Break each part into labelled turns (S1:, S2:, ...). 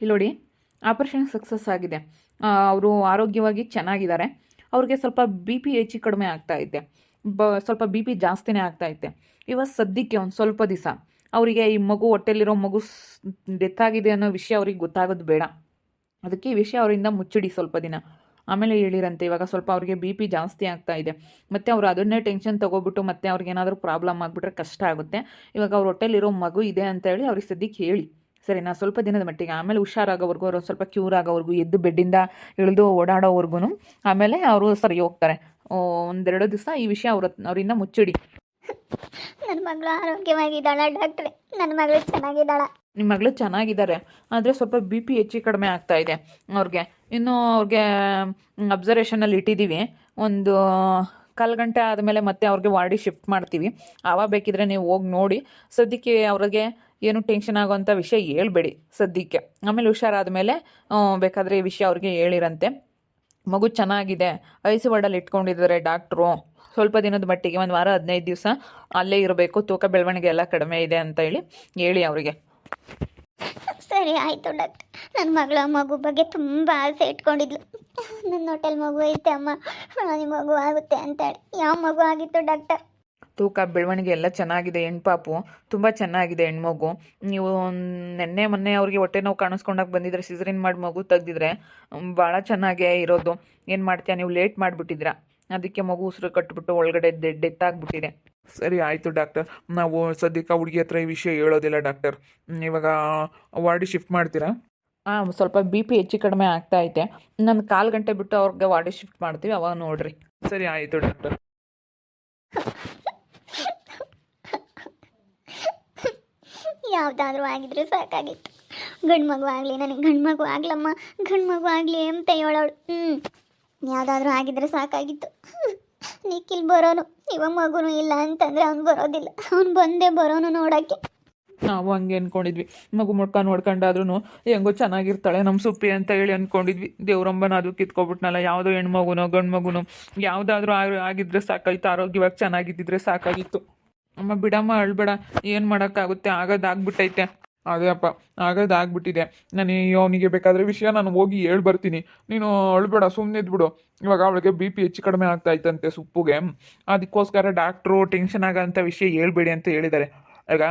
S1: ಇಲ್ಲಿ ನೋಡಿ, operation success ಆಗಿದೆ. ಅವರು ಆರೋಗ್ಯವಾಗಿ ಚೆನ್ನಾಗಿದ್ದಾರೆ. ಅವ್ರಿಗೆ ಸ್ವಲ್ಪ ಬಿ ಪಿ ಹೆಚ್ಚು ಕಡಿಮೆ ಆಗ್ತಾಯಿದೆ, ಸ್ವಲ್ಪ ಬಿ ಪಿ ಜಾಸ್ತಿನೇ ಆಗ್ತಾಯಿದೆ. ಇವತ್ತು ಸದ್ಯಕ್ಕೆ ಒಂದು ಸ್ವಲ್ಪ ದಿವಸ ಅವರಿಗೆ ಈ ಮಗು ಹೊಟ್ಟೆಲಿರೋ ಮಗು ಡೆತ್ ಆಗಿದೆ ಅನ್ನೋ ವಿಷಯ ಅವ್ರಿಗೆ ಗೊತ್ತಾಗೋದು ಬೇಡ. ಅದಕ್ಕೆ ಈ ವಿಷಯ ಅವರಿಂದ ಮುಚ್ಚಿಡಿ ಸ್ವಲ್ಪ ದಿನ, ಆಮೇಲೆ ಹೇಳಿರಂತೆ. ಇವಾಗ ಸ್ವಲ್ಪ ಅವ್ರಿಗೆ ಬಿ ಪಿ ಜಾಸ್ತಿ ಆಗ್ತಾ ಇದೆ, ಮತ್ತು ಅವರು ಅದನ್ನೇ ಟೆನ್ಷನ್ ತೊಗೊಬಿಟ್ಟು ಮತ್ತೆ ಅವ್ರಿಗೇನಾದರೂ ಪ್ರಾಬ್ಲಮ್ ಆಗಿಬಿಟ್ರೆ ಕಷ್ಟ ಆಗುತ್ತೆ. ಇವಾಗ ಅವ್ರ ಹೊಟ್ಟೆಲಿರೋ ಮಗು ಇದೆ ಅಂತ ಹೇಳಿ ಅವ್ರಿಗೆ ಸದ್ಯಕ್ಕೆ ಹೇಳಿ, ಸರಿನಾ? ಸ್ವಲ್ಪ ದಿನದ ಮಟ್ಟಿಗೆ, ಆಮೇಲೆ ಹುಷಾರಾಗೋವರೆಗೂ, ಅವರು ಸ್ವಲ್ಪ ಕ್ಯೂರ್ ಆಗೋವರೆಗೂ, ಎದ್ದು ಬೆಡ್ಡಿಂದ ಇಳಿದು ಓಡಾಡೋವರೆಗೂ ಆಮೇಲೆ ಅವರು ಸರಿ ಹೋಗ್ತಾರೆ. ಒಂದೆರಡು ದಿವಸ ಈ ವಿಷಯ ಅವರಿಂದ ಮುಚ್ಚಿಡಿ.
S2: ನನ್ನ ಮಗಳು ಆರೋಗ್ಯವಾಗಿದ್ದಾಳ ಡಾಕ್ಟ್ರೆ, ನನ್ನ ಮಗಳು ಚೆನ್ನಾಗಿದ್ದಾಳ.
S1: ನಿಮ್ಮ ಮಗಳು ಚೆನ್ನಾಗಿದ್ದಾರೆ, ಆದರೆ ಸ್ವಲ್ಪ ಬಿ ಪಿ ಹೆಚ್ಚು ಕಡಿಮೆ ಆಗ್ತಾ ಇದೆ ಅವ್ರಿಗೆ. ಇನ್ನು ಅವ್ರಿಗೆ ಅಬ್ಸರ್ವೇಷನಲ್ಲಿ ಇಟ್ಟಿದ್ದೀವಿ. ಒಂದು 1/4 ಗಂಟೆ ಆದಮೇಲೆ ಮತ್ತೆ ಅವ್ರಿಗೆ ವಾರ್ಡಿಗೆ ಶಿಫ್ಟ್ ಮಾಡ್ತೀವಿ. ಆವಾಗ ಬೇಕಿದ್ರೆ ನೀವು ಹೋಗಿ ನೋಡಿ. ಸದ್ಯಕ್ಕೆ ಅವ್ರಿಗೆ ಏನು ಟೆನ್ಷನ್ ಆಗೋವಂಥ ವಿಷಯ ಹೇಳ್ಬೇಡಿ ಸದ್ಯಕ್ಕೆ. ಆಮೇಲೆ ಹುಷಾರಾದ ಮೇಲೆ ಬೇಕಾದರೆ ಈ ವಿಷಯ ಅವ್ರಿಗೆ ಹೇಳಿರಂತೆ. ಮಗು ಚೆನ್ನಾಗಿದೆ, ಐಸು ವಾರ್ಡಲ್ಲಿ ಇಟ್ಕೊಂಡಿದ್ದಾರೆ ಡಾಕ್ಟ್ರು. ಸ್ವಲ್ಪ ದಿನದ ಮಟ್ಟಿಗೆ 1 ವಾರ 15 ದಿವಸ ಅಲ್ಲೇ ಇರಬೇಕು, ತೂಕ ಬೆಳವಣಿಗೆ ಎಲ್ಲ ಕಡಿಮೆ ಇದೆ ಅಂತ ಹೇಳಿ ಅವರಿಗೆ.
S2: ಸರಿ ಆಯಿತು ಡಾಕ್ಟರ್. ನನ್ನ ಮಗಳ ಮಗು ಬಗ್ಗೆ ತುಂಬ ಆಸೆ ಇಟ್ಕೊಂಡಿದ್ಲು. ನನ್ನ ಹೋಟೆಲ್ ಮಗು ಐತೆ ಅಮ್ಮ, ನಿಮ್ಮ ಮಗು ಆಗುತ್ತೆ ಅಂತೇಳಿ. ಯಾವ ಮಗು ಆಗಿತ್ತು ಡಾಕ್ಟರ್?
S1: ತೂಕ ಬೆಳವಣಿಗೆ ಎಲ್ಲ ಚೆನ್ನಾಗಿದೆ, ಹೆಣ್ಪಾಪು ತುಂಬ ಚೆನ್ನಾಗಿದೆ ಹೆಣ್ಮಗು. ನೀವು ಮೊನ್ನೆ ಅವ್ರಿಗೆ ಹೊಟ್ಟೆ ನೋವು ಕಾಣಿಸ್ಕೊಂಡಾಗ ಬಂದಿದ್ರೆ, ಸಿಸರಿನ್ ಮಾಡಿ ಮಗು ತೆಗ್ದಿದ್ರೆ ಭಾಳ ಚೆನ್ನಾಗೇ ಇರೋದು. ಏನು ಮಾಡ್ತೀಯ, ನೀವು ಲೇಟ್ ಮಾಡಿಬಿಟ್ಟಿದ್ದೀರಾ, ಅದಕ್ಕೆ ಮಗು ಉಸಿರು ಕಟ್ಬಿಟ್ಟು ಒಳಗಡೆ ಡೆತ್ ಆಗಿಬಿಟ್ಟಿದೆ.
S3: ಸರಿ ಆಯಿತು ಡಾಕ್ಟರ್, ನಾವು ಸದ್ಯಕ್ಕೆ ಹುಡುಗಿ ಹತ್ರ ಈ ವಿಷಯ ಹೇಳೋದಿಲ್ಲ ಡಾಕ್ಟರ್. ಇವಾಗ ವಾರ್ಡಿಗೆ ಶಿಫ್ಟ್ ಮಾಡ್ತೀರಾ?
S1: ಸ್ವಲ್ಪ ಬಿ ಪಿ ಹೆಚ್ಚು ಕಡಿಮೆ ಆಗ್ತಾ ಐತೆ. ನಾನು 1/4 ಗಂಟೆ ಬಿಟ್ಟು ಅವ್ರಿಗೆ ವಾರ್ಡಿಗೆ ಶಿಫ್ಟ್ ಮಾಡ್ತೀವಿ, ಅವಾಗ ನೋಡಿರಿ.
S3: ಸರಿ ಆಯಿತು ಡಾಕ್ಟರ್.
S2: ಯಾವುದಾದ್ರೂ ಆಗಿದ್ರೆ ಸಾಕಾಗಿತ್ತು. ಗಂಡು ಮಗು ಆಗಲಿ, ನನಗೆ ಗಂಡು ಮಗು ಆಗ್ಲಮ್ಮ, ಗಂಡು ಮಗು ಆಗಲಿ ಅಂತ ಹೇಳೋಳು. ಯಾವುದಾದ್ರೂ ಆಗಿದ್ರೆ ಸಾಕಾಗಿತ್ತು. ನಿಖಿಲ್ ಬರೋನು, ಇವಾಗ ಮಗುನೂ ಇಲ್ಲ ಅಂತಂದರೆ ಅವ್ನು ಬರೋದಿಲ್ಲ. ಅವ್ನು ಬಂದೇ ಬರೋನು ನೋಡೋಕ್ಕೆ.
S1: ನಾವು ಹಂಗೆ ಅಂದ್ಕೊಂಡಿದ್ವಿ, ಮಗು ನೋಡ್ಕೊಂಡಾದ್ರೂ ಹೆಂಗೋ ಚೆನ್ನಾಗಿರ್ತಾಳೆ ನಮ್ಮ ಸುಪ್ಪಿ ಅಂತ ಹೇಳಿ ಅಂದ್ಕೊಂಡಿದ್ವಿ. ದೇವ್ರಂಬನ ಅದು ಕಿತ್ಕೊಬಿಟ್ನಲ್ಲ. ಯಾವುದೋ ಹೆಣ್ಮಗುನೋ ಗಂಡು ಮಗುನೋ ಯಾವುದಾದ್ರೂ ಆಗಿದ್ರೆ ಸಾಕಾಗಿತ್ತು, ಆರೋಗ್ಯವಾಗಿ ಚೆನ್ನಾಗಿದ್ದಿದ್ರೆ ಸಾಕಾಗಿತ್ತು. ಅಮ್ಮ ಬಿಡಮ್ಮ, ಅಳ್ಬೇಡ, ಏನು ಮಾಡೋಕ್ಕಾಗುತ್ತೆ, ಆಗೋದಾಗ್ಬಿಟ್ಟೈತೆ.
S3: ಅದೇ ಅಪ್ಪ, ಆಗೋದಾಗ್ಬಿಟ್ಟಿದೆ. ನಾನು ಅವನಿಗೆ ಬೇಕಾದರೆ ವಿಷಯ ನಾನು ಹೋಗಿ ಹೇಳ್ಬರ್ತೀನಿ, ನೀನು ಅಳ್ಬೇಡ, ಸುಮ್ಮನೆ ಇದ್ಬಿಡು. ಇವಾಗ ಅವಳಿಗೆ ಬಿ ಪಿ ಹೆಚ್ಚು ಕಡಿಮೆ ಆಗ್ತಾಯಿತ್ತಂತೆ ಸುಪ್ಪುಗೆ. ಅದಕ್ಕೋಸ್ಕರ ಡಾಕ್ಟ್ರು ಟೆನ್ಷನ್ ಆಗೋಂಥ ವಿಷಯ ಹೇಳ್ಬೇಡಿ ಅಂತ ಹೇಳಿದ್ದಾರೆ. ಈಗ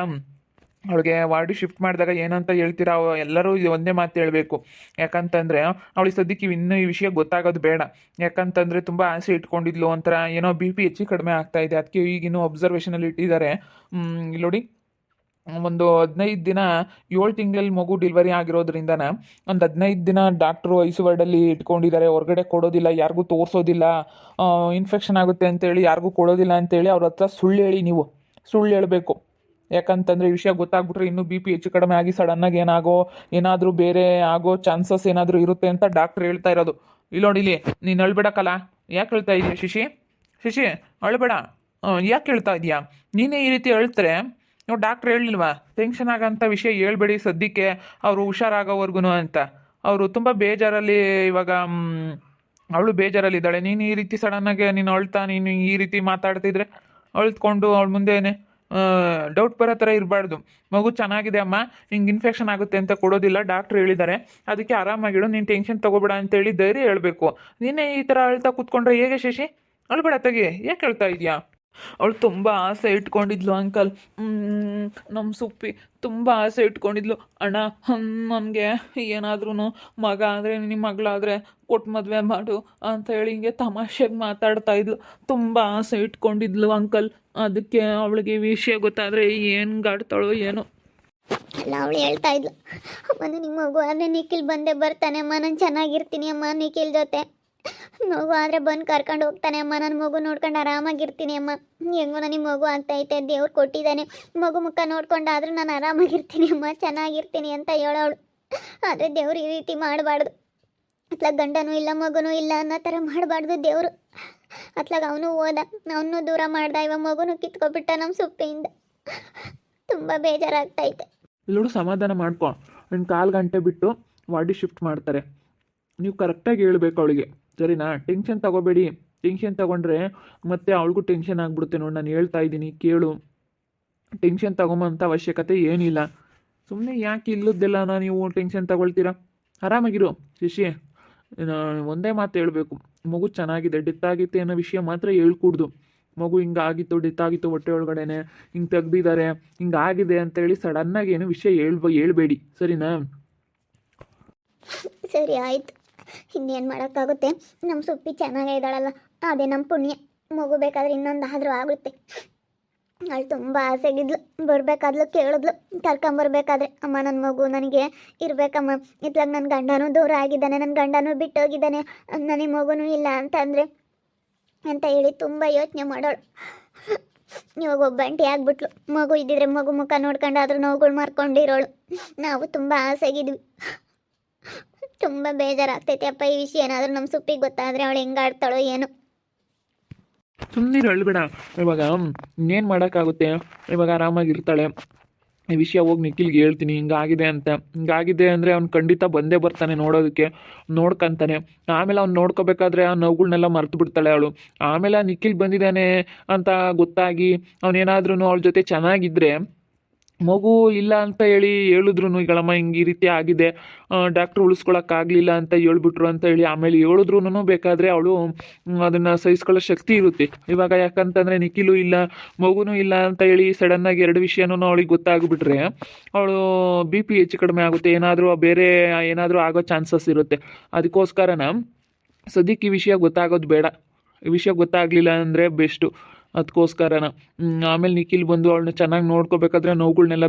S3: ಅವಳಿಗೆ ವಾರ್ಡಿಗೆ ಶಿಫ್ಟ್ ಮಾಡಿದಾಗ ಏನಂತ ಹೇಳ್ತೀರಾ, ಎಲ್ಲರೂ ಒಂದೇ ಮಾತು ಹೇಳಬೇಕು. ಯಾಕಂತಂದರೆ ಅವಳಿಗೆ ಸದ್ಯಕ್ಕೆ ಇನ್ನೂ ಈ ವಿಷಯ ಗೊತ್ತಾಗೋದು ಬೇಡ. ಯಾಕಂತಂದರೆ ತುಂಬ ಆಸೆ ಇಟ್ಕೊಂಡಿದ್ಲು, ಒಂಥರ ಏನೋ ಬಿ ಪಿ ಹೆಚ್ಚು ಕಡಿಮೆ ಆಗ್ತಾಯಿದೆ. ಅದಕ್ಕೆ ಈಗಿನ್ನೂ ಅಬ್ಸರ್ವೇಷನಲ್ಲಿ ಇಟ್ಟಿದ್ದಾರೆ. ಇಲ್ಲಿ ನೋಡಿ, ಒಂದು 15 ದಿನ, 7 ತಿಂಗಳಲ್ಲಿ ಮಗು ಡೆಲಿವರಿ ಆಗಿರೋದ್ರಿಂದನೇ ಒಂದು 15 ದಿನ ಡಾಕ್ಟ್ರು ಐಸು ವಾರ್ಡಲ್ಲಿ ಇಟ್ಕೊಂಡಿದ್ದಾರೆ. ಹೊರಗಡೆ ಕೊಡೋದಿಲ್ಲ, ಯಾರಿಗೂ ತೋರಿಸೋದಿಲ್ಲ, ಇನ್ಫೆಕ್ಷನ್ ಆಗುತ್ತೆ ಅಂತೇಳಿ ಯಾರಿಗೂ ಕೊಡೋದಿಲ್ಲ ಅಂತೇಳಿ ಅವ್ರ ಹತ್ರ ಸುಳ್ಳು ಹೇಳಿ, ನೀವು ಸುಳ್ಳು ಹೇಳಬೇಕು. ಯಾಕಂತಂದರೆ ಈ ವಿಷಯ ಗೊತ್ತಾಗ್ಬಿಟ್ರೆ ಇನ್ನೂ ಬಿ ಪಿ ಹೆಚ್ಚು ಕಡಿಮೆ ಆಗಿ ಸಡನ್ನಾಗಿ ಏನಾದರೂ ಬೇರೆ ಆಗೋ ಚಾನ್ಸಸ್ ಏನಾದರೂ ಇರುತ್ತೆ ಅಂತ ಡಾಕ್ಟ್ರ್ ಹೇಳ್ತಾ ಇರೋದು. ಇಲ್ಲಿ ನೋಡಿ, ಇಲ್ಲಿ ನೀನು ಅಳ್ಬೇಡಕ್ಕಲ್ಲ. ಯಾಕೆ ಹೇಳ್ತಾ ಇದೀಯ ಶಶಿ ಅಳ್ಬೇಡ. ಯಾಕೆ ಹೇಳ್ತಾ ಇದೀಯಾ? ನೀನೇ ಈ ರೀತಿ ಹೇಳ್ತಾರೆ ನೀವು ಡಾಕ್ಟ್ರ್ ಹೇಳಿಲ್ವಾ ಟೆನ್ಷನ್ ಆಗೋಂಥ ವಿಷಯ ಹೇಳ್ಬೇಡಿ ಸದ್ಯಕ್ಕೆ, ಅವರು ಹುಷಾರಾಗೋವರೆಗೂ ಅಂತ. ಅವರು ತುಂಬ ಬೇಜಾರಲ್ಲಿ, ಇವಾಗ ಅವಳು ಬೇಜಾರಲ್ಲಿದ್ದಾಳೆ. ನೀನು ಈ ರೀತಿ ಸಡನ್ನಾಗಿ ನೀನು ಈ ರೀತಿ ಮಾತಾಡ್ತಿದ್ರೆ ಅಳ್ತ್ಕೊಂಡು ಅವಳ ಮುಂದೆನೇ ಡೌಟ್ ಬರೋ ಥರ ಇರಬಾರ್ದು. ಮಗು ಚೆನ್ನಾಗಿದೆ ಅಮ್ಮ, ಹಿಂಗೆ ಇನ್ಫೆಕ್ಷನ್ ಆಗುತ್ತೆ ಅಂತ ಕೊಡೋದಿಲ್ಲ, ಡಾಕ್ಟ್ರು ಹೇಳಿದ್ದಾರೆ, ಅದಕ್ಕೆ ಆರಾಮಾಗಿಡು, ನೀನು ಟೆನ್ಷನ್ ತೊಗೋಬೇಡ ಅಂತೇಳಿ ಧೈರ್ಯ ಹೇಳಬೇಕು. ನೀನೇ ಈ ಥರ ಅಳ್ತಾ ಕೂತ್ಕೊಂಡ್ರೆ ಹೇಗೆ ಶಶಿ? ಅಳ್ಬೇಡ ತೆಗಿ, ಯಾಕೆ ಹೇಳ್ತಾ ಇದೆಯಾ? ಅವಳು ತುಂಬ ಆಸೆ ಇಟ್ಕೊಂಡಿದ್ಲು ಅಂಕಲ್. ನಮ್ಮ ಸುಪ್ಪಿ ತುಂಬ ಆಸೆ ಇಟ್ಕೊಂಡಿದ್ಲು. ಅಣ್ಣ, ನನಗೆ ಏನಾದ್ರೂ ಮಗ ಆದರೆ, ನಿಮ್ಮ ಮಗಳಾದರೆ ಕೊಟ್ಟು ಮದುವೆ ಮಾಡು ಅಂತ ಹೇಳಿ ಹಿಂಗೆ ತಮಾಷೆಗೆ ಮಾತಾಡ್ತಾ ಇದ್ಲು. ತುಂಬ ಆಸೆ ಇಟ್ಕೊಂಡಿದ್ಲು ಅಂಕಲ್. ಅದಕ್ಕೆ ಅವಳಿಗೆ ಈ ವಿಷಯ ಗೊತ್ತಾದರೆ ಏನು ಗಾಡ್ತಾಳೋ ಏನೋ.
S2: ಅಲ್ಲ, ಅವಳು ಹೇಳ್ತಾ ಇದ್ಲು, ಅಮ್ಮ ನಿಮ್ಮ ಮಗು ಆದರೆ ನಿಖಿಲ್ ಬಂದೇ ಬರ್ತಾನೆ ಅಮ್ಮ, ನಾನು ಚೆನ್ನಾಗಿರ್ತೀನಿ ಅಮ್ಮ ನಿಖಿಲ್ ಜೊತೆ. ಮಗು ಆದರೆ ಬಂದು ಕರ್ಕೊಂಡು ಹೋಗ್ತಾನೆ ಅಮ್ಮ, ನನ್ನ ಮಗು ನೋಡ್ಕೊಂಡು ಆರಾಮಾಗಿರ್ತೀನಿ ಅಮ್ಮ. ಹೆಂಗೋ ನನಗೆ ಮಗು ಆಗ್ತೈತೆ, ದೇವ್ರು ಕೊಟ್ಟಿದ್ದಾನೆ, ಮಗು ಮುಖ ನೋಡ್ಕೊಂಡಾದ್ರೂ ನಾನು ಆರಾಮಾಗಿರ್ತೀನಿ ಅಮ್ಮ, ಚೆನ್ನಾಗಿರ್ತೀನಿ ಅಂತ ಹೇಳೋಳು. ಆದರೆ ದೇವ್ರು ಈ ರೀತಿ ಮಾಡಬಾರ್ದು. ಅತ್ಲಾಗ ಗಂಡನೂ ಇಲ್ಲ ಮಗನೂ ಇಲ್ಲ ಅನ್ನೋ ಥರ ಮಾಡಬಾರ್ದು ದೇವರು. ಅತ್ಲಾಗ ಅವನು ಹೋದ, ಅವನು ದೂರ ಮಾಡ್ದ, ಇವಾಗ ಮಗುನೂ ಕಿತ್ಕೊಬಿಟ್ಟ ನಮ್ಮ ಸುಪ್ಪಿಯಿಂದ. ತುಂಬ ಬೇಜಾರಾಗ್ತೈತೆ.
S3: ಇಲ್ಲೋಡು, ಸಮಾಧಾನ ಮಾಡ್ಕೊ. ಇನ್ನು 1/4 ಗಂಟೆ ಬಿಟ್ಟು ವಾರ್ಡಿಗೆ ಶಿಫ್ಟ್ ಮಾಡ್ತಾರೆ. ನೀವು ಕರೆಕ್ಟಾಗಿ ಹೇಳ್ಬೇಕು ಅವಳಿಗೆ, ಸರಿನಾ? ಟೆನ್ಷನ್ ತಗೋಬೇಡಿ. ಟೆನ್ಷನ್ ತಗೊಂಡ್ರೆ ಮತ್ತೆ ಅವಳಿಗೂ ಟೆನ್ಷನ್ ಆಗಿಬಿಡುತ್ತೆ. ನೋಡಿ, ನಾನು ಹೇಳ್ತಾ ಇದ್ದೀನಿ ಕೇಳು. ಟೆನ್ಷನ್ ತಗೊಂಬಂಥ ಅವಶ್ಯಕತೆ ಏನಿಲ್ಲ. ಸುಮ್ಮನೆ ಯಾಕೆ ಇಲ್ಲದ್ದೆಲ್ಲ ನೀವು ಟೆನ್ಷನ್ ತಗೊಳ್ತೀರಾ? ಆರಾಮಾಗಿರು ಶಶಿ. ಒಂದೇ ಮಾತು ಹೇಳಬೇಕು, ಮಗು ಚೆನ್ನಾಗಿದೆ, ಡೆತ್ ಆಗಿತ್ತೆ ಅನ್ನೋ ವಿಷಯ ಮಾತ್ರ ಹೇಳ್ಕೂಡ್ದು. ಮಗು ಹಿಂಗಾಗಿತ್ತು, ಡೆತ್ ಆಗಿತ್ತು ಹೊಟ್ಟೆ ಒಳಗಡೆನೆ, ಹಿಂಗೆ ತೆಗ್ದಿದ್ದಾರೆ, ಹಿಂಗಾಗಿದೆ ಅಂತೇಳಿ ಸಡನ್ನಾಗಿ ಏನು ವಿಷಯ ಹೇಳ್ಬೇಡಿ, ಸರಿನಾ?
S2: ಸರಿ ಆಯಿತು, ಇನ್ನೇನು ಮಾಡೋಕ್ಕಾಗುತ್ತೆ. ನಮ್ಮ ಸುಪ್ಪಿ ಚೆನ್ನಾಗೇ ಇದ್ದಾಳಲ್ಲ, ಅದೇ ನಮ್ಮ ಪುಣ್ಯ. ಮಗು ಬೇಕಾದ್ರೆ ಇನ್ನೊಂದು ಆದರೂ ಆಗುತ್ತೆ. ಅವಳು ತುಂಬ ಆಸೆಗಿದ್ಲು, ಬರಬೇಕಾದ್ಲು, ಕೇಳಿದ್ಲು ಕರ್ಕೊಂಬರ್ಬೇಕಾದ್ರೆ, ಅಮ್ಮ ನನ್ನ ಮಗು ನನಗೆ ಇರಬೇಕಮ್ಮ, ಇತ್ಲಾಗ ನನ್ನ ಗಂಡನೂ ದೂರ ಆಗಿದ್ದಾನೆ, ನನ್ನ ಗಂಡನೂ ಬಿಟ್ಟೋಗಿದ್ದಾನೆ, ನನಗೆ ಮಗುನೂ ಇಲ್ಲ ಅಂತಂದರೆ ಅಂತ ಹೇಳಿ ತುಂಬ ಯೋಚನೆ ಮಾಡೋಳು. ಇವಾಗ ಒಬ್ಬಂಟಿ ಆಗ್ಬಿಟ್ಲು. ಮಗು ಇದ್ದಿದ್ರೆ ಮಗು ಮುಖ ನೋಡ್ಕೊಂಡು ಅದ್ರ ನೋವುಗಳು ಮಾರ್ಕೊಂಡಿರೋಳು. ನಾವು ತುಂಬ ಆಸೆಗಿದ್ವಿ. ತುಂಬ ಬೇಜಾರಾಗ್ತೈತೆ ಅಪ್ಪ ಈ ವಿಷಯ. ಏನಾದರೂ ನಮ್ಮ ಸುಪ್ಪಿಗೆ ಗೊತ್ತಾದರೆ ಅವಳು ಹೆಂಗೆ ಆಡ್ತಾಳೋ ಏನೋ.
S3: ಸುಮ್ಮನೆ ಅಳ್ಬೇಡ. ಇವಾಗ ಇನ್ನೇನು ಮಾಡೋಕ್ಕಾಗುತ್ತೆ, ಇವಾಗ ಆರಾಮಾಗಿರ್ತಾಳೆ. ಈ ವಿಷಯ ಹೋಗಿ ನಿಖಿಲ್ಗೆ ಹೇಳ್ತೀನಿ, ಹಿಂಗಾಗಿದೆ ಅಂತ. ಹಿಂಗಾಗಿದೆ ಅಂದರೆ ಅವ್ನು ಖಂಡಿತ ಬಂದೇ ಬರ್ತಾನೆ ನೋಡೋದಕ್ಕೆ, ನೋಡ್ಕೊಂತಾನೆ. ಆಮೇಲೆ ಅವ್ನು ನೋಡ್ಕೋಬೇಕಾದ್ರೆ ಆ ನೋವುಗಳ್ನೆಲ್ಲ ಮರ್ತು ಬಿಡ್ತಾಳೆ ಅವಳು. ಆಮೇಲೆ ನಿಖಿಲ್ ಬಂದಿದ್ದಾನೆ ಅಂತ ಗೊತ್ತಾಗಿ ಅವನೇನಾದ್ರೂ ಅವಳ ಜೊತೆ ಚೆನ್ನಾಗಿದ್ದರೆ, ಮಗು ಇಲ್ಲ ಅಂತ ಹೇಳಿದ್ರು ಈಗಳಮ್ಮ ಹಿಂಗೆ ಈ ರೀತಿ ಆಗಿದೆ, ಡಾಕ್ಟ್ರು ಉಳಿಸ್ಕೊಳಕ್ಕಾಗಲಿಲ್ಲ ಅಂತ ಹೇಳ್ಬಿಟ್ರು ಅಂತ ಹೇಳಿ ಆಮೇಲೆ ಹೇಳಿದ್ರು ಬೇಕಾದರೆ ಅವಳು ಅದನ್ನು ಸಹಿಸ್ಕೊಳ್ಳೋ ಶಕ್ತಿ ಇರುತ್ತೆ. ಇವಾಗ ಯಾಕಂತಂದರೆ ನಿಖಿಲು ಇಲ್ಲ, ಮಗುನೂ ಇಲ್ಲ ಅಂತ ಹೇಳಿ ಸಡನ್ನಾಗಿ ಎರಡು ವಿಷಯನೂ ಅವಳಿಗೆ ಗೊತ್ತಾಗ್ಬಿಟ್ರೆ ಅವಳು BP ಹೆಚ್ಚು ಕಡಿಮೆ ಆಗುತ್ತೆ, ಬೇರೆ ಏನಾದರೂ ಆಗೋ ಚಾನ್ಸಸ್ ಇರುತ್ತೆ. ಅದಕ್ಕೋಸ್ಕರನ ಸದ್ಯಕ್ಕೆ ಈ ವಿಷಯ ಗೊತ್ತಾಗೋದು ಬೇಡ. ಈ ವಿಷಯ ಗೊತ್ತಾಗಲಿಲ್ಲ ಅಂದರೆ ಬೆಸ್ಟು. ಅದಕ್ಕೋಸ್ಕರನ ಆಮೇಲೆ ನಿಖಿಲ್ ಬಂದು ಅವಳನ್ನ ಚೆನ್ನಾಗಿ ನೋಡ್ಕೋಬೇಕಾದ್ರೆ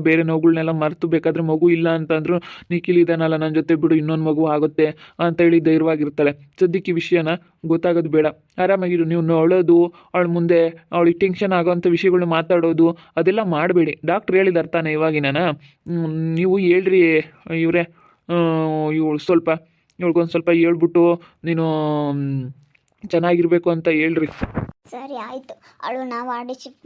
S3: ಬೇರೆ ನೋವುಗಳ್ನೆಲ್ಲ ಮರೆತು ಬೇಕಾದರೆ ಮಗು ಇಲ್ಲ ಅಂತಂದ್ರು ನಿಖಿಲ್ ಇದ್ದಾನಲ್ಲ ನನ್ನ ಜೊತೆ, ಬಿಡು ಇನ್ನೊಂದು ಮಗು ಆಗುತ್ತೆ ಅಂತೇಳಿ ಧೈರ್ಯವಾಗಿರ್ತಾಳೆ. ಸದ್ಯಕ್ಕೆ ಈ ವಿಷಯನ ಗೊತ್ತಾಗೋದು ಬೇಡ. ಆರಾಮಾಗಿರು. ನೀವು ನೋಡೋದು, ಅವಳ ಮುಂದೆ ಅವಳಿಗೆ ಟೆನ್ಷನ್ ಆಗೋವಂಥ ವಿಷಯಗಳನ್ನ ಮಾತಾಡೋದು ಅದೆಲ್ಲ ಮಾಡಬೇಡಿ. ಡಾಕ್ಟ್ರ್ ಹೇಳಿದಾರೆ ತಾನೆ ಇವಾಗಿನ, ನೀವು ಹೇಳ್ರಿ ಇವರೇ, ಇವಳಿಗೊಂದು ಸ್ವಲ್ಪ ಹೇಳ್ಬಿಟ್ಟು ನೀನು ಚೆನ್ನಾಗಿರ್ಬೇಕು ಅಂತ ಹೇಳ್ರಿ.
S2: ಸರಿ ಆಯಿತು, ಅವಳನ್ನ ವಾರ್ಡಿಗೆ ಶಿಫ್ಟ್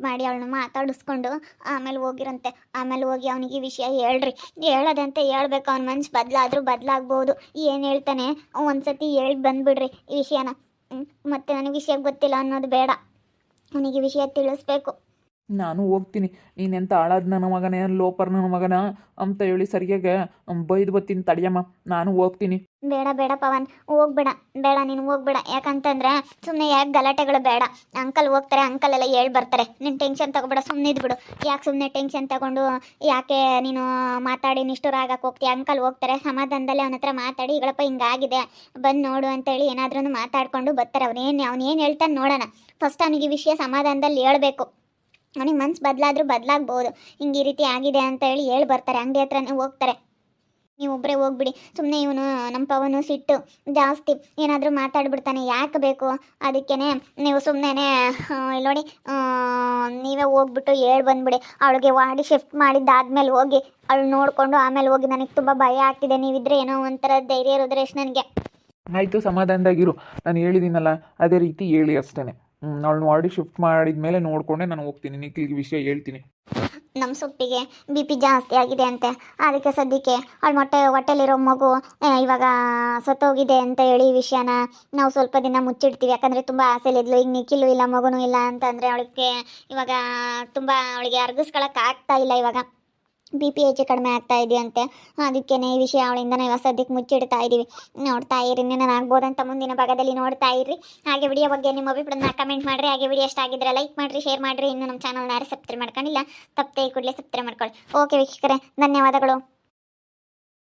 S2: ಮಾಡಿ ಅವಳನ್ನ ಮಾತಾಡಿಸ್ಕೊಂಡು ಆಮೇಲೆ ಹೋಗಿರಂತೆ. ಆಮೇಲೆ ಹೋಗಿ ಅವನಿಗೆ ಈ ವಿಷಯ ಹೇಳ್ರಿ. ಹೇಳೋದಂತೆ ಹೇಳ್ಬೇಕು. ಅವ್ನ ಮನ್ಸು ಬದಲಾಗ್ಬೋದು. ಏನು ಹೇಳ್ತಾನೆ ಒಂದ್ಸತಿ ಹೇಳಿ ಬಂದುಬಿಡ್ರಿ ಈ ವಿಷಯನ. ಮತ್ತೆ ನನಗೆ ವಿಷಯ ಗೊತ್ತಿಲ್ಲ ಅನ್ನೋದು ಬೇಡ, ಅವನಿಗೆ ವಿಷಯ ತಿಳಿಸ್ಬೇಕು.
S1: ನಾನು ಹೋಗ್ತೀನಿ. ನೀನೆಂತ ಹಾಳಾದ ನನ್ನ ಮಗನೇ, ಲೋಪರ್ ನನ್ನ ಮಗನ ಅಂತ ಹೇಳಿ ಸರಿಯಾಗಿ ಬೈದು ಬತ್ತೀನಿ, ತಡಿಯಮ್ಮ. ನಾನು ಹೋಗ್ತೀನಿ.
S2: ಬೇಡ ಪವನ್, ಹೋಗ್ಬೇಡ. ನೀನು ಹೋಗ್ಬೇಡ. ಯಾಕಂತಂದ್ರೆ ಸುಮ್ಮನೆ ಯಾಕೆ ಗಲಾಟೆಗಳು ಬೇಡ. ಅಂಕಲ್ ಹೋಗ್ತಾರೆ, ಅಂಕಲ್ ಎಲ್ಲ ಹೇಳಿ ಬರ್ತಾರೆ. ನೀನು ಟೆನ್ಷನ್ ತಗೋಬೇಡ, ಸುಮ್ಮನೆ ಇದ್ಬಿಡು. ಯಾಕೆ ಸುಮ್ಮನೆ ಟೆನ್ಷನ್ ತಗೊಂಡು ಯಾಕೆ ನೀನು ಮಾತಾಡಿ ನಿಷ್ಠುರ ಆಗಕ್ಕೆ ಹೋಗ್ತೀಯ? ಅಂಕಲ್ ಹೋಗ್ತಾರೆ, ಸಮಾಧಾನದಲ್ಲಿ ಅವನ ಹತ್ರ ಮಾತಾಡಿ, ಈಗಳಪ್ಪ ಹಿಂಗಾಗಿದೆ ಬಂದು ನೋಡು ಅಂತೇಳಿ ಏನಾದ್ರೂ ಮಾತಾಡ್ಕೊಂಡು ಬರ್ತಾರೆ. ಅವನೇನು ಹೇಳ್ತಾನೆ ನೋಡೋಣ. ಫಸ್ಟ್ ಅವನಿಗೆ ವಿಷಯ ಸಮಾಧಾನದಲ್ಲಿ ಹೇಳ್ಬೇಕು. ಅವನಿಗೆ ಮನ್ಸು ಬದಲಾಗ್ಬೋದು. ಹಿಂಗೆ ಈ ರೀತಿ ಆಗಿದೆ ಅಂತ ಹೇಳಿ ಬರ್ತಾರೆ. ಅಂಗಡಿ ಹತ್ರನೇ ಹೋಗ್ತಾರೆ. ನೀವೊಬ್ಬರೇ ಹೋಗ್ಬಿಡಿ. ಸುಮ್ಮನೆ ಇವನು ನಮ್ಮ ಪವನು ಸಿಟ್ಟು ಜಾಸ್ತಿ, ಏನಾದರೂ ಮಾತಾಡ್ಬಿಡ್ತಾನೆ. ಯಾಕೆ ಬೇಕು? ಅದಕ್ಕೇ ನೀವು ಸುಮ್ಮನೆ ನೋಡಿ, ನೀವೇ ಹೋಗ್ಬಿಟ್ಟು ಬಂದ್ಬಿಡಿ. ಅವಳಿಗೆ ವಾರ್ಡಿ ಶಿಫ್ಟ್ ಮಾಡಿದ್ದಾದ್ಮೇಲೆ ಹೋಗಿ ಅವಳು ನೋಡಿಕೊಂಡು ಆಮೇಲೆ ಹೋಗಿ. ನನಗೆ ತುಂಬ ಭಯ ಆಗ್ತಿದೆ. ನೀವಿದ್ರೆ ಏನೋ ಒಂಥರ ಧೈರ್ಯ ರುದ್ರೇಶ್ ನನಗೆ.
S3: ಆಯಿತು, ಸಮಾಧಾನದಾಗಿರು. ನಾನು ಹೇಳಿದ್ದೀನಲ್ಲ ಅದೇ ರೀತಿ ಹೇಳಿ ಅಷ್ಟೇ. ಅವಳನ್ನ ವಾರ್ಡಿ ಶಿಫ್ಟ್ ಮಾಡಿದ ಮೇಲೆ ನೋಡಿಕೊಂಡೆ ನಾನು ಹೋಗ್ತೀನಿ. ನಿಖಿಲ್ಗೆ ವಿಷಯ ಹೇಳ್ತೀನಿ.
S2: ನಮ್ಮ ಸೊಪ್ಪಿಗೆ BP ಜಾಸ್ತಿ ಆಗಿದೆ ಅಂತೆ. ಅದಕ್ಕೆ ಸದ್ಯಕ್ಕೆ ಅವಳ ಹೊಟ್ಟೆಲಿರೋ ಮಗು ಇವಾಗ ಸತ್ತೋಗಿದೆ ಅಂತ ಹೇಳಿ ಈ ವಿಷಯನ ನಾವು ಸ್ವಲ್ಪ ದಿನ ಮುಚ್ಚಿಡ್ತೀವಿ. ಯಾಕಂದರೆ ತುಂಬ ಆಸೆಲಿದ್ಲು. ಈಗ ನಿಖಿಲು ಇಲ್ಲ, ಮಗುನೂ ಇಲ್ಲ ಅಂತಂದರೆ ಅವಳಿಗೆ ಇವಾಗ ತುಂಬ ಅವಳಿಗೆ ಅರ್ಗಿಸ್ಕೊಳಕ್ಕೆ ಆಗ್ತಾ ಇಲ್ಲ. ಇವಾಗ BP ಹೆಚ್ಚು ಕಡಿಮೆ ಆಗ್ತಾ ಇದೆಯಂತೆ. ಅದಕ್ಕೇ ಈ ವಿಷಯ ಅವಳಿಂದ ಇವಾಗ ಸದ್ಯಕ್ಕೆ ಮುಚ್ಚಿಡ್ತಾ ಇದ್ದೀವಿ. ನೋಡ್ತಾ ಇರಿ, ಇನ್ನೇನು ಆಗ್ಬೋದಂತ ಮುಂದಿನ ಭಾಗದಲ್ಲಿ ನೋಡ್ತಾ ಇರಿ. ಹಾಗೆ ವಿಡಿಯೋ ಬಗ್ಗೆ ನಿಮ್ಮ ಅಭಿಪ್ರಾಯನ ಕಮೆಂಟ್ ಮಾಡಿರಿ. ಹಾಗೆ ವಿಡಿಯೋ ಇಷ್ಟ ಆಗಿದ್ರೆ ಲೈಕ್ ಮಾಡಿರಿ, ಶೇರ್ ಮಾಡಿರಿ. ಇನ್ನು ನಮ್ಮ ಚಾನಲ್ನ ಯಾರು ಸಬ್ಸ್ಕ್ರೈಬ್ ಮಾಡ್ಕೊಂಡಿಲ್ಲ, ತಪ್ಪದೆ ಕೂಡಲೇ ಸಬ್ಸ್ಕ್ರೈಬ್ ಮಾಡ್ಕೊಳ್ಳಿ. ಓಕೆ ವೀಕ್ಷಕರೇ, ಧನ್ಯವಾದಗಳು.